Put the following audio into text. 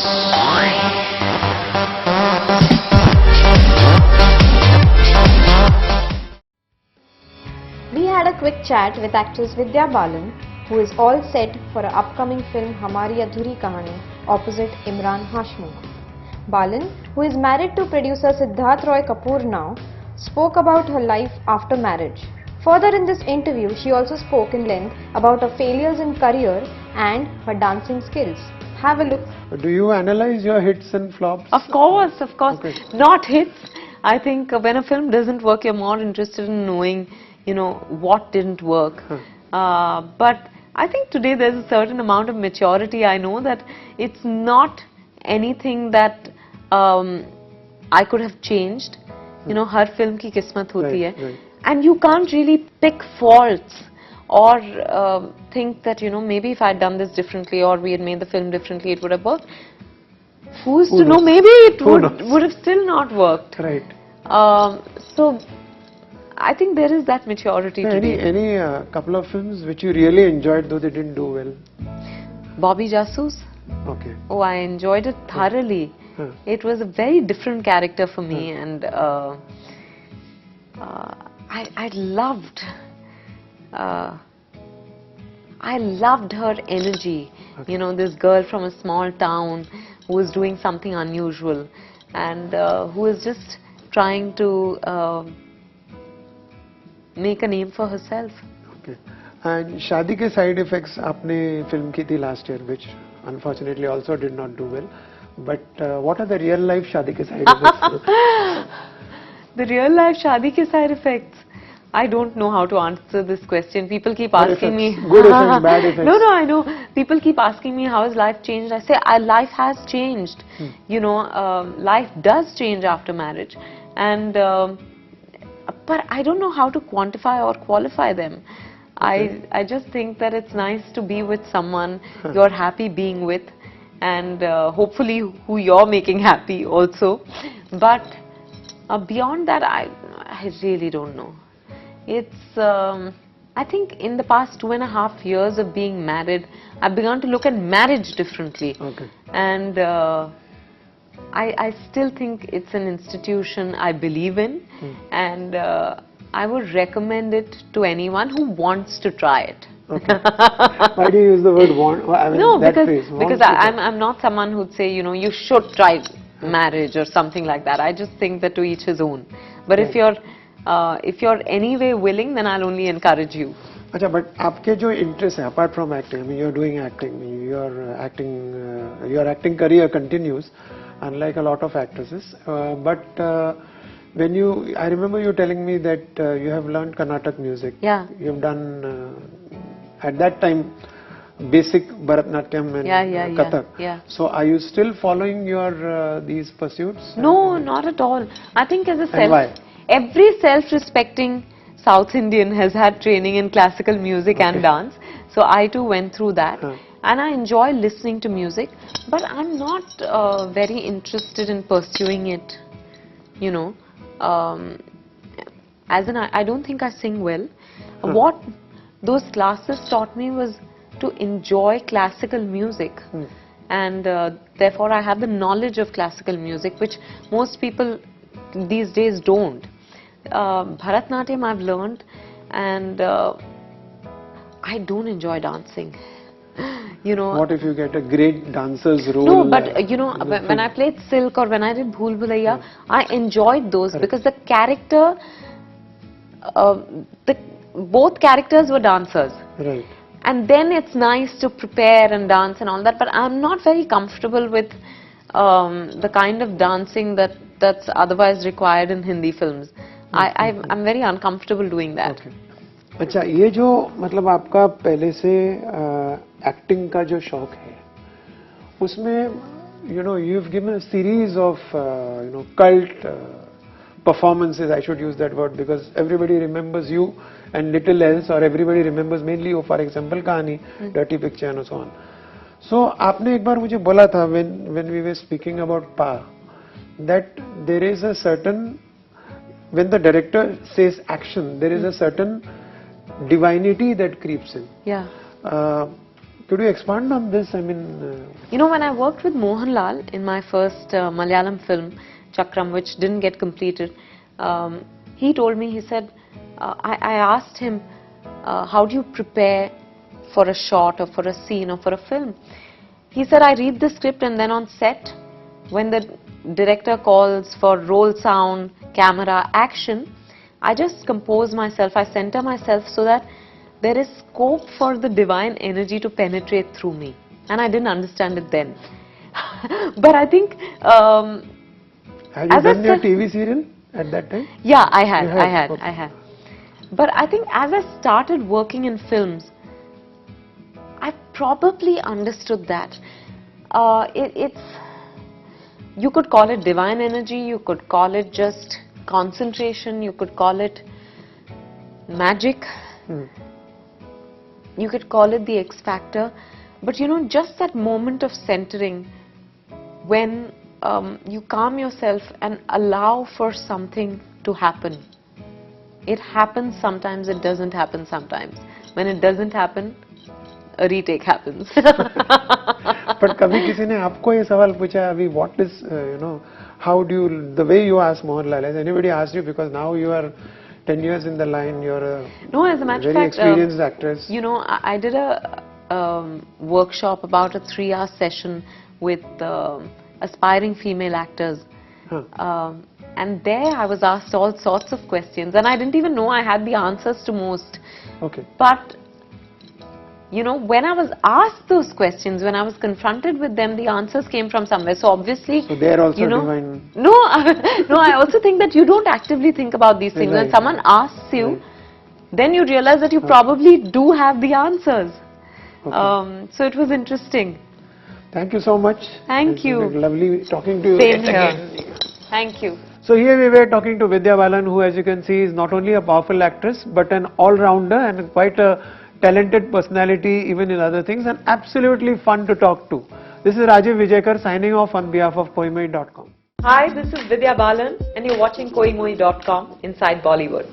We had a quick chat with actress Vidya Balan, who is all set for an upcoming film Hamari Adhuri Kahani opposite Imran Hashmukh. Balan, who is married to producer Siddharth Roy Kapur now, spoke about her life after marriage. Further in this interview, she also spoke in length about her failures in career and her dancing skills. Have a look. Do you analyze your hits and flops? Of course, of course. Okay. Not hits. I think when a film doesn't work, you're more interested in knowing, what didn't work. But I think today there's a certain amount of maturity. I know that it's not anything that I could have changed. Har film ki kismat hoti hai. Right. And you can't really pick faults or think that, maybe if I'd done this differently or we had made the film differently, it would have worked. Who's to know? Maybe it would have still not worked. Right. So, I think there is that maturity today. Any couple of films which you really enjoyed though they didn't do well? Bobby Jasoos. Okay. Oh, I enjoyed it thoroughly. It was a very different character for me, and I loved her energy. Okay. This girl from a small town who is doing something unusual and who is just trying to make a name for herself. Okay. And Shaadi ke side effects aapne film ki thi last year, which unfortunately also did not do well. But what are the real life Shaadi ke side effects? The real life Shaadi ke side effects? I don't know how to answer this question. People keep asking me. Good effects, bad effects. No, I know. People keep asking me how has life changed. I say life has changed. Life does change after marriage, and but I don't know how to quantify or qualify them. Okay. I just think that it's nice to be with someone you're happy being with, and hopefully who you're making happy also. But beyond that, I really don't know. It's I think in the past 2.5 years of being married, I've begun to look at marriage differently. Okay. And I still think it's an institution I believe in, and I would recommend it to anyone who wants to try it. Okay. Why do you use the word want? I mean, No, that because phrase, I'm not someone who'd say, you should try marriage or something like that. I just think that to each his own. But Right. if you're anyway willing, then I'll only encourage you. Acha, but आपके जो interest है, apart from acting, I mean, you're doing acting, your acting career continues, unlike a lot of actresses. But when I remember you telling me that you have learned Carnatic music. Yeah. You've done at that time basic Bharatnatyam and Kathak. Yeah. So are you still following your these pursuits? No, not at all. I think as a And why? every self-respecting South Indian has had training in classical music and dance. So I too went through that. And I enjoy listening to music, but I'm not very interested in pursuing it, as in I don't think I sing well. What those classes taught me was to enjoy classical music, and therefore I have the knowledge of classical music, which most people these days don't. Bharatnatyam I've learned, and I don't enjoy dancing. What if you get a great dancer's role? No, but when I played Silk or when I did Bhool Bhulaiya, I enjoyed those because the character, both characters were dancers. Right. And then it's nice to prepare and dance and all that, but I'm not very comfortable with the kind of dancing that's otherwise required in Hindi films. I'm very uncomfortable doing that. Okay. अच्छा, ये जो मतलब आपका पहले से acting का जो शौक है, उसमें you've given a series of cult performances. I should use that word because everybody remembers you and little else, or everybody remembers mainly you, for example Kahani, Dirty Picture and so on. So आपने एक बार मुझे बोला था when we were speaking about Pa, that there is a certain, when the director says action, there is a certain divinity that creeps in. Yeah. Could you expand on this? I mean, You know, when I worked with Mohanlal in my first Malayalam film, Chakram, which didn't get completed, he told me, he said, I asked him, how do you prepare for a shot or for a scene or for a film? He said, I read the script and then on set, when the director calls for roll sound, camera, action, I just compose myself, I center myself so that there is scope for the divine energy to penetrate through me. And I didn't understand it then. But I think... have you done your TV serial at that time? Yeah, I had. Okay. I had. But I think as I started working in films, I probably understood that. You could call it divine energy, you could call it just concentration, you could call it magic, you could call it the X factor. But you know, just that moment of centering, when you calm yourself and allow for something to happen. It happens sometimes, it doesn't happen sometimes. When it doesn't happen, a retake happens. But कभी किसी ने आपको ये सवाल पूछा अभी, what is, you know, how do you, the way you ask Mohanlal, has anybody asked you, because now you are 10 years in the line, you're a No, as a matter of very fact, experienced actress. You know, I did a workshop, about a 3-hour session with aspiring female actors. And there I was asked all sorts of questions and I didn't even know I had the answers to most. Okay. But, you know, when I was asked those questions, when I was confronted with them, the answers came from somewhere. So obviously, So they are also you know, divine. No, no, I also think that you don't actively think about these things. Right. When someone asks you, Right. then you realize that you probably do have the answers. Okay. So it was interesting. Thank you so much. Thank you. It's been lovely talking to you. Same yet here. again. Thank you. So here we were talking to Vidya Balan, who, as you can see, is not only a powerful actress but an all-rounder and quite a talented personality even in other things, and absolutely fun to talk to. This is Rajiv Vijayakar signing off on behalf of Koimoi.com. Hi, this is Vidya Balan and you're watching Koimoi.com inside Bollywood.